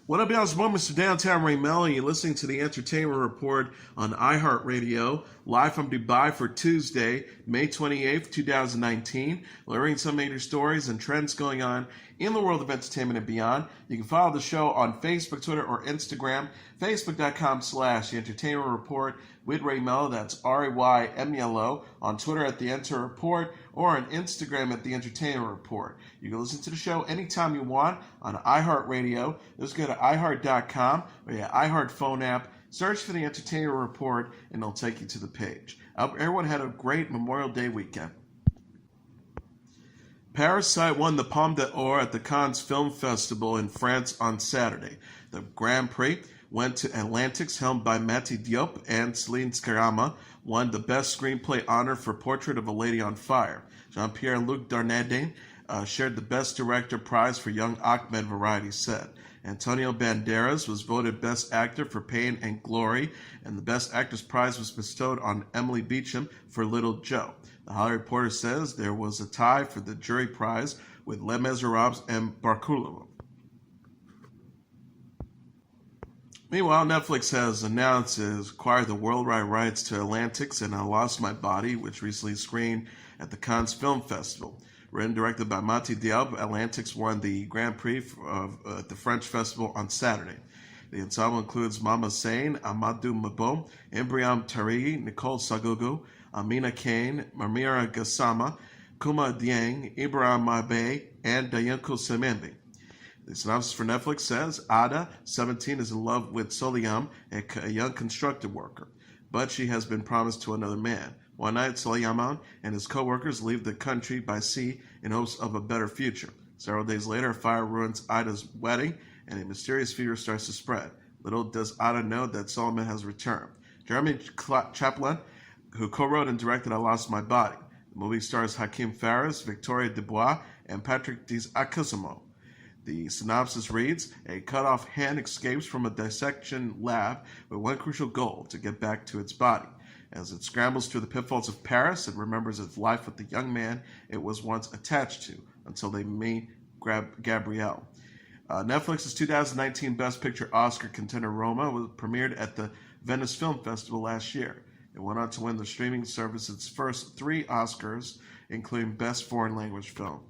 What up, y'all? It's Mr. Downtown Ray Melo. You're listening to the Entertainment Report on iHeartRadio, live from Dubai for Tuesday, May 28th, 2019. Learning some major stories and trends going on in the world of entertainment and beyond. You can follow the show on Facebook, Twitter, or Instagram. Facebook.com/The Entertainment Report with Ray Melo. That's RAYMELO. On Twitter at The Enter Report, or on Instagram at The Entertainment Report. You can listen to the show anytime you want on iHeartRadio. Just go to iHeart.com or your iHeart phone app. Search for The Entertainment Report, and it'll take you to the page. I hope everyone had a great Memorial Day weekend. Parasite won the Palme d'Or at the Cannes Film Festival in France on Saturday. The Grand Prix went to Atlantics, helmed by Mati Diop, and Céline Sciamma won the Best Screenplay honor for Portrait of a Lady on Fire. Jean-Pierre-Luc Dardenne shared the Best Director prize for Young Ahmed, Variety said. Antonio Banderas was voted Best Actor for Pain and Glory, and the Best Actress prize was bestowed on Emily Beecham for Little Joe. The Hollywood Reporter says there was a tie for the jury prize with Les Miserables and Barcoulou. Meanwhile, Netflix has announced it has acquired the worldwide rights to Atlantics and I Lost My Body, which recently screened at the Cannes Film Festival. Written and directed by Mati Diop, Atlantics won the Grand Prix at the French Festival on Saturday. The ensemble includes Mama Sain, Amadou Mabo, Imbriam Tarigi, Nicole Sagogo, Amina Kane, Marmira Gassama, Kuma Dieng, Ibrahim Mabe, and Dayanko Semembe. The synopsis for Netflix says, Ada, 17, is in love with Soliam, a young construction worker, but she has been promised to another man. One night, Soliam and his co-workers leave the country by sea in hopes of a better future. Several days later, a fire ruins Ida's wedding, and a mysterious fever starts to spread. Little does Ada know that Solomon has returned. Jeremy Chaplin, who co-wrote and directed I Lost My Body. The movie stars Hakeem Fares, Victoria Dubois, and Patrick Diaz-Acousimo. The synopsis reads, a cut-off hand escapes from a dissection lab with one crucial goal, to get back to its body. As it scrambles through the pitfalls of Paris, it remembers its life with the young man it was once attached to, until they meet Gabrielle. Netflix's 2019 Best Picture Oscar contender Roma was premiered at the Venice Film Festival last year. It went on to win the streaming service its first 3 Oscars, including Best Foreign Language Film.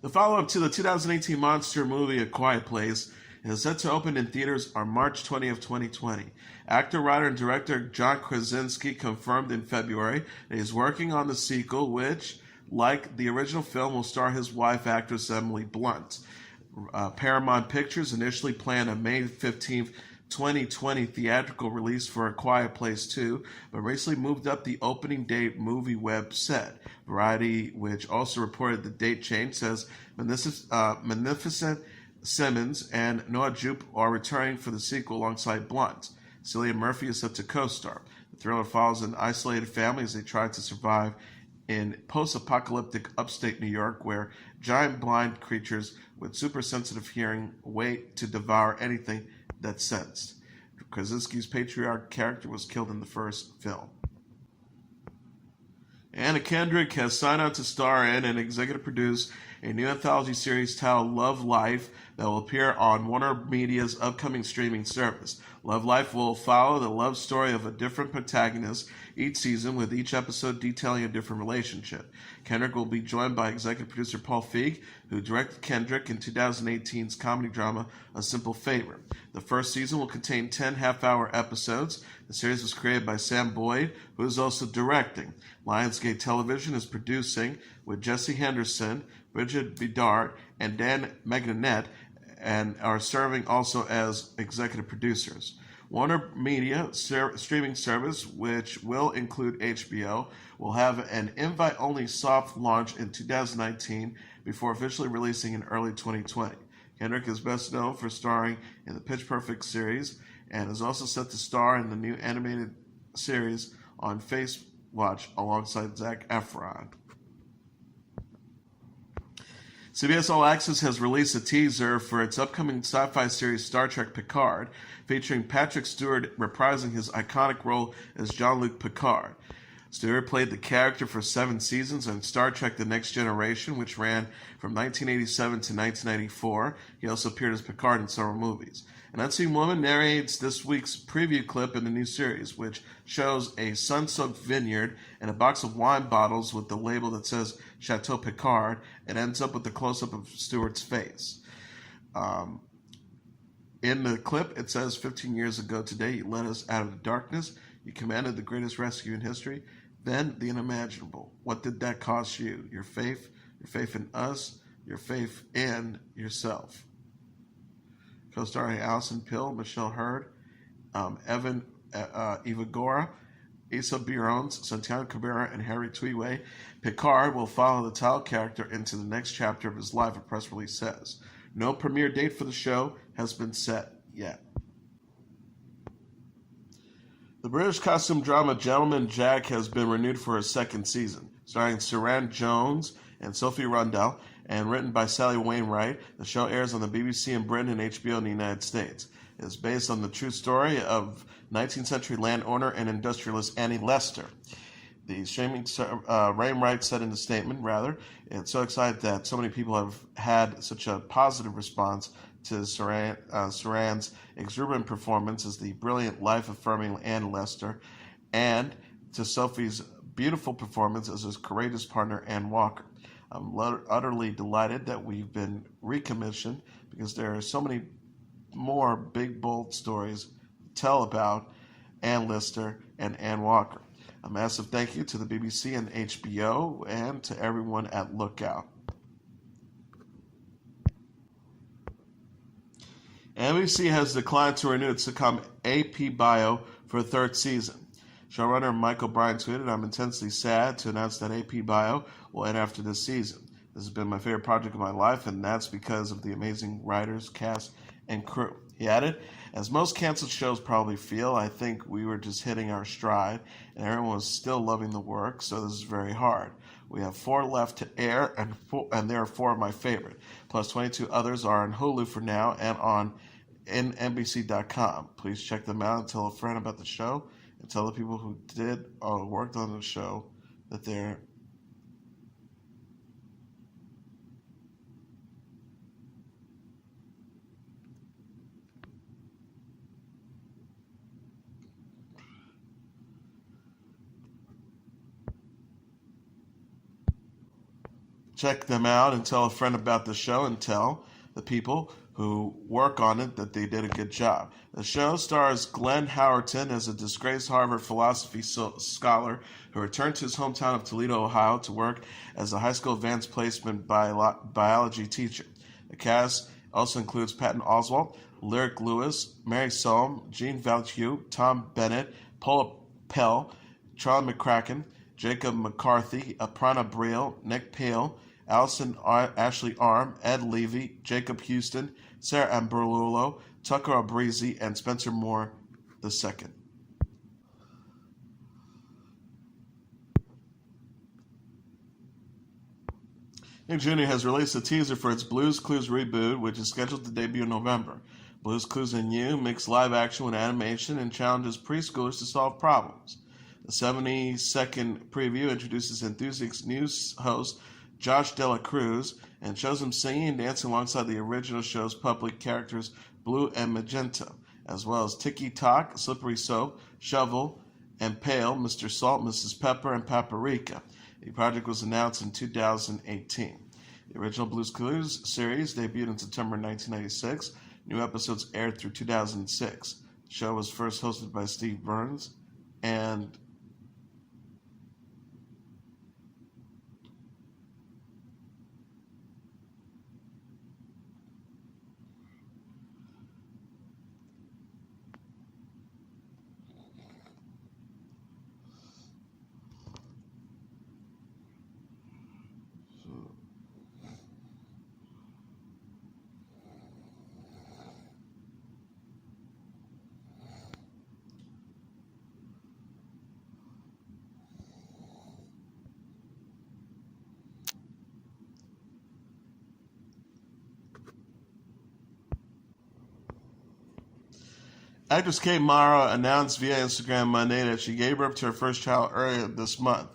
The follow-up to the 2018 monster movie A Quiet Place is set to open in theaters on March 20th, 2020. Actor, writer, and director John Krasinski confirmed in February that he's working on the sequel, which, like the original film, will star his wife, actress Emily Blunt. Paramount Pictures initially planned a May 15th, 2020 theatrical release for A Quiet Place 2, but recently moved up the opening date, movie web said. Variety, which also reported the date change, says Magnificent Simmons and Noah Jupe are returning for the sequel alongside Blunt. Cillian Murphy is set to co-star. The thriller follows an isolated family as they try to survive in post-apocalyptic upstate New York, where giant blind creatures with super-sensitive hearing wait to devour anything that's sensed. Krasinski's patriarch character was killed in the first film. Anna Kendrick has signed on to star in and executive produce a new anthology series titled Love Life that will appear on Warner Media's upcoming streaming service. Love Life will follow the love story of a different protagonist each season, with each episode detailing a different relationship. Kendrick will be joined by executive producer Paul Feig, who directed Kendrick in 2018's comedy drama A Simple Favor. The first season will contain 10 half-hour episodes. The series was created by Sam Boyd, who is also directing. Lionsgate Television is producing, with Jesse Henderson, Bridget Bidart, and Dan Magnanet, and are serving also as executive producers. Warner Media streaming service, which will include HBO, will have an invite-only soft launch in 2019 before officially releasing in early 2020. Kendrick is best known for starring in the Pitch Perfect series and is also set to star in the new animated series on Face Watch alongside Zac Efron. CBS All Access has released a teaser for its upcoming sci-fi series Star Trek Picard, featuring Patrick Stewart reprising his iconic role as Jean-Luc Picard. Stewart played the character for 7 seasons on Star Trek The Next Generation, which ran from 1987 to 1994. He also appeared as Picard in several movies. An Unseen Woman narrates this week's preview clip in the new series, which shows a sun-soaked vineyard and a box of wine bottles with the label that says Chateau Picard. It ends up with a close-up of Stewart's face. In the clip, it says, 15 years ago today, you led us out of the darkness. You commanded the greatest rescue in history. Then the unimaginable. What did that cost you? Your faith in us, your faith in yourself. Co-starring Alison Pill, Michelle Hurd, Evan Evagora, Issa Birones, Santiago Cabrera, and Harry Tweeway. Picard will follow the title character into the next chapter of his life, a press release says. No premiere date for the show has been set yet. The British costume drama Gentleman Jack has been renewed for a second season, starring Saran Jones and Sophie Rundell, and written by Sally Wainwright. The show airs on the BBC in Britain and HBO in the United States. It is based on the true story of 19th century landowner and industrialist Annie Lester. The streaming, Wainwright said in a statement, it's so excited that so many people have had such a positive response to Saran's exuberant performance as the brilliant, life-affirming Anne Lester, and to Sophie's beautiful performance as his courageous partner, Anne Walker. I'm utterly delighted that we've been recommissioned because there are so many more big, bold stories to tell about Anne Lister and Anne Walker. A massive thank you to the BBC and HBO and to everyone at Lookout. NBC has declined to renew its sitcom AP Bio for a third season. Showrunner Michael Bryan tweeted, I'm intensely sad to announce that AP Bio will end after this season. This has been my favorite project of my life, and that's because of the amazing writers, cast, and crew. He added, as most canceled shows probably feel, I think we were just hitting our stride, and everyone was still loving the work, so this is very hard. We have 4 left to air, and there are 4 of my favorite. Plus 22 others are on Hulu for now and on NBC.com. Please check them out and tell a friend about the show, and tell the people who did or worked on the show that they're check them out and tell a friend about the show and tell the people who work on it that they did a good job. The show stars Glenn Howerton as a disgraced Harvard philosophy scholar who returned to his hometown of Toledo, Ohio to work as a high school advanced placement biology teacher. The cast also includes Patton Oswalt, Lyric Lewis, Mary Solm, Gene Valtiu, Tom Bennett, Paula Pell, Charlie McCracken, Jacob McCarthy, Aparna Briel, Nick Pale, Ashley Arm, Ed Levy, Jacob Houston, Sarah Amberlulo, Tucker Abrizi, and Spencer Moore II. Nick Jr. has released a teaser for its Blue's Clues reboot, which is scheduled to debut in November. Blue's Clues and You mix live action with animation and challenges preschoolers to solve problems. The 70-second preview introduces enthusiast news host Josh Dela Cruz and shows him singing and dancing alongside the original show's public characters Blue and Magenta, as well as Tiki Tok, Slippery Soap, Shovel, and Pale, Mr. Salt, Mrs. Pepper, and Paprika. The project was announced in 2018. The original Blue's Clues series debuted in September 1996. New episodes aired through 2006. The show was first hosted by Steve Burns and Actress Kate Mara announced via Instagram Monday that she gave birth to her first child earlier this month.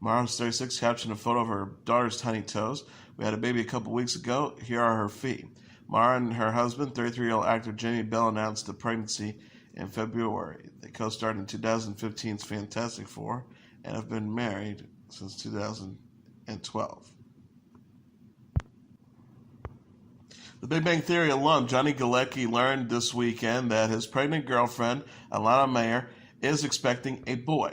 Mara, who's 36, captioned a photo of her daughter's tiny toes. "We had a baby a couple weeks ago. Here are her feet." Mara and her husband, 33-year-old actor Jamie Bell, announced the pregnancy in February. They co-starred in 2015's Fantastic Four and have been married since 2012. The Big Bang Theory alum Johnny Galecki learned this weekend that his pregnant girlfriend, Alana Mayer, is expecting a boy.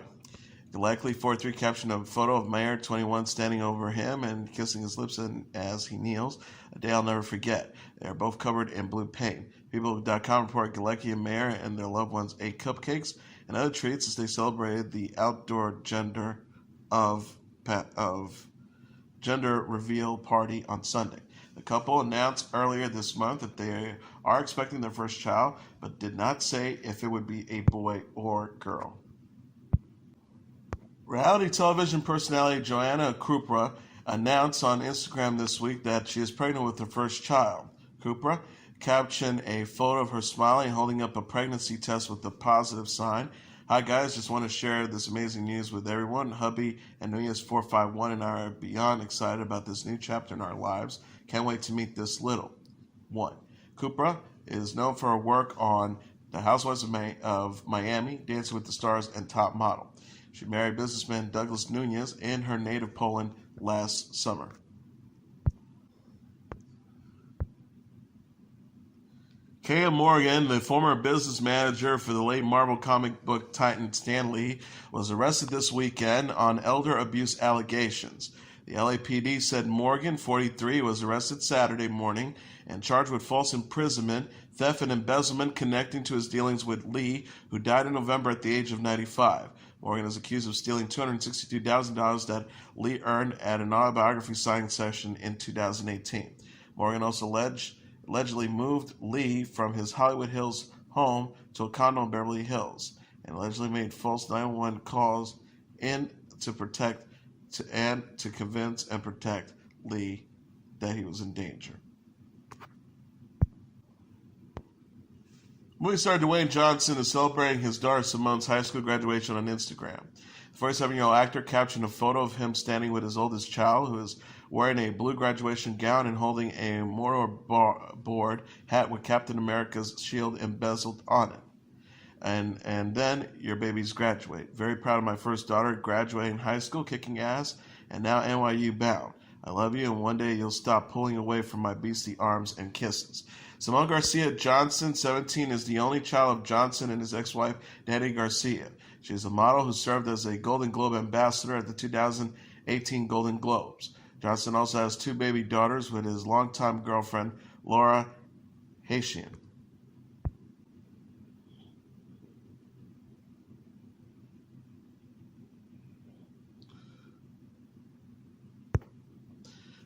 Galecki, 43, captioned a photo of Mayer, 21, standing over him and kissing his lips as he kneels. "A day I'll never forget." They are both covered in blue paint. People.com report Galecki and Mayer and their loved ones ate cupcakes and other treats as they celebrated the outdoor gender reveal party on Sunday. The couple announced earlier this month that they are expecting their first child, but did not say if it would be a boy or girl. Reality television personality Joanna Krupa announced on Instagram this week that she is pregnant with her first child. Krupa captioned a photo of her smiling, holding up a pregnancy test with a positive sign. "Hi guys, just want to share this amazing news with everyone. Hubby and Nunez 451 and I are beyond excited about this new chapter in our lives. Can't wait to meet this little one." Krupa is known for her work on The Housewives of Miami, Dancing with the Stars, and Top Model. She married businessman Douglas Nunez in her native Poland last summer. Kaya Morgan, the former business manager for the late Marvel comic book titan Stan Lee, was arrested this weekend on elder abuse allegations. The LAPD said Morgan, 43, was arrested Saturday morning and charged with false imprisonment, theft, and embezzlement connecting to his dealings with Lee, who died in November at the age of 95. Morgan is accused of stealing $262,000 that Lee earned at an autobiography signing session in 2018. Morgan also allegedly moved Lee from his Hollywood Hills home to a condo in Beverly Hills and allegedly made false 911 calls in to convince and protect Lee that he was in danger. Movie star Dwayne Johnson is celebrating his daughter Simone's high school graduation on Instagram. The 47-year-old actor captioned a photo of him standing with his oldest child, who is wearing a blue graduation gown and holding a mortarboard hat with Captain America's shield embezzled on it. And then your babies graduate. "Very proud of my first daughter graduating high school, kicking ass, and now NYU bound. I love you, and one day you'll stop pulling away from my beastly arms and kisses." Simone Garcia Johnson, 17, is the only child of Johnson and his ex-wife, Danny Garcia. She is a model who served as a Golden Globe ambassador at the 2018 Golden Globes. Johnson also has two baby daughters with his longtime girlfriend, Laura Haitian.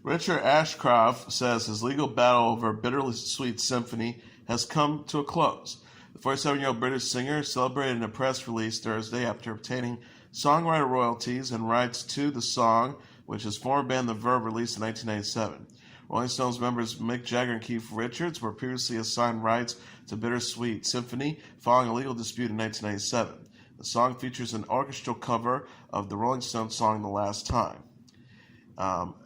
Richard Ashcroft says his legal battle over Bitter Sweet Symphony has come to a close. The 47-year-old British singer celebrated in a press release Thursday after obtaining songwriter royalties and rights to the song, which his former band The Verve released in 1997. Rolling Stones members Mick Jagger and Keith Richards were previously assigned rights to Bitter Sweet Symphony following a legal dispute in 1997. The song features an orchestral cover of the Rolling Stones song The Last Time.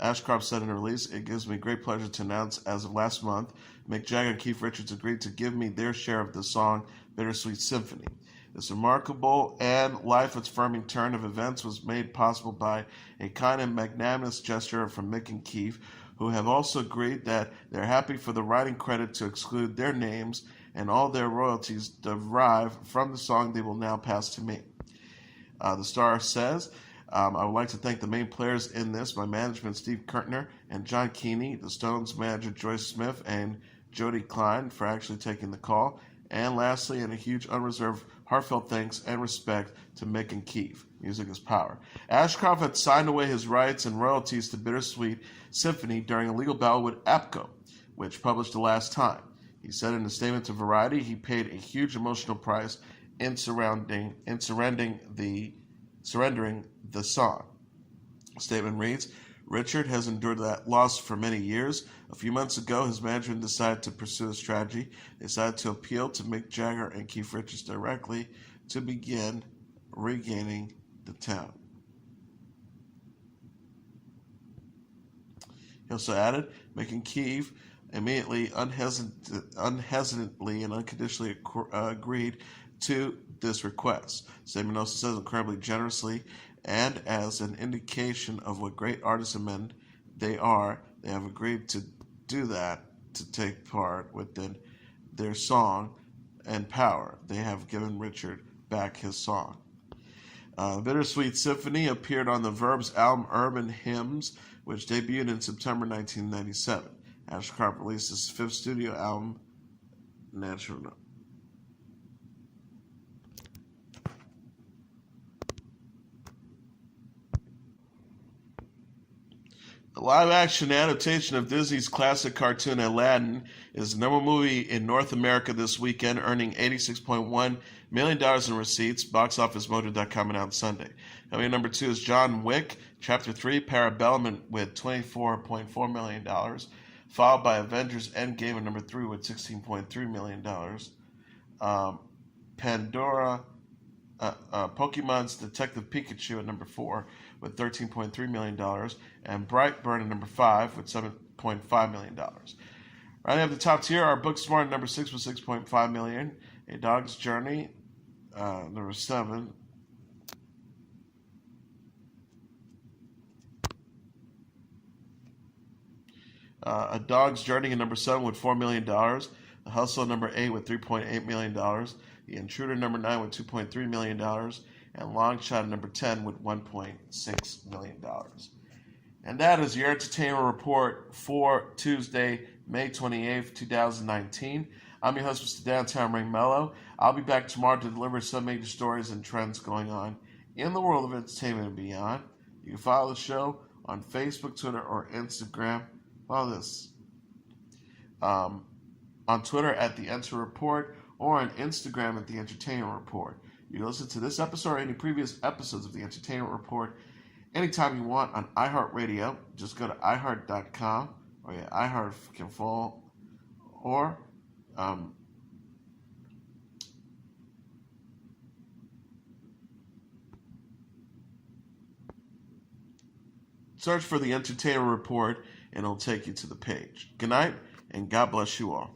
Ashcroft said in a release, "It gives me great pleasure to announce as of last month, Mick Jagger and Keith Richards agreed to give me their share of the song Bittersweet Symphony. This remarkable and life-affirming turn of events was made possible by a kind and magnanimous gesture from Mick and Keith, who have also agreed that they're happy for the writing credit to exclude their names and all their royalties derived from the song they will now pass to me." The star says, "I would like to thank the main players in this, my management Steve Kurtner and John Keeney, the Stones manager Joyce Smith and Jody Klein for actually taking the call, and lastly, and a huge unreserved heartfelt thanks and respect to Mick and Keith. Music is power." Ashcroft had signed away his rights and royalties to Bittersweet Symphony during a legal battle with APCO, which published The Last Time. He said in a statement to Variety he paid a huge emotional price in surrendering the song. The statement reads, Richard has endured that loss for many years. A few months ago, his management decided to pursue a strategy. They decided to appeal to Mick Jagger and Keith Richards directly to begin regaining the town. He also added, making Keith immediately, unhesitantly, and unconditionally agreed to this request. Statement also says incredibly generously, and as an indication of what great artists and men they have agreed to do that, to take part within their song and power. They have given Richard back his song. Bitter Sweet Symphony appeared on the Verbs album Urban Hymns, which debuted in September 1997. Ashcroft released his fifth studio album, Natural. The live-action adaptation of Disney's classic cartoon Aladdin is the number one movie in North America this weekend, earning $86.1 million in receipts. BoxOfficeMojo.com announced Sunday. Coming in number 2 is John Wick, Chapter 3, Parabellum with $24.4 million, followed by Avengers Endgame at number 3 with $16.3 million. Pokemon's Detective Pikachu at number 4 with $13.3 million, and Brightburn at number 5 with $7.5 million. Rounding up the top tier are Booksmart at number 6 with $6.5 million, A Dog's Journey, number 7. A Dog's Journey at number 7 with $4 million, The Hustle at number 8 with $3.8 million, The Intruder number 9 with $2.3 million, and Long Shot number 10 with $1.6 million. And that is your entertainment report for Tuesday, May 28th, 2019. I'm your host, Mr. Downtown Ring Melo. I'll be back tomorrow to deliver some major stories and trends going on in the world of entertainment and beyond. You can follow the show on Facebook, Twitter, or Instagram. Follow this. On Twitter at The Enter Report, or on Instagram at The Entertainment Report. You can listen to this episode or any previous episodes of The Entertainment Report anytime you want on iHeartRadio. Just go to iHeart.com, or iHeart can follow, or search for The Entertainment Report, and it'll take you to the page. Good night, and God bless you all.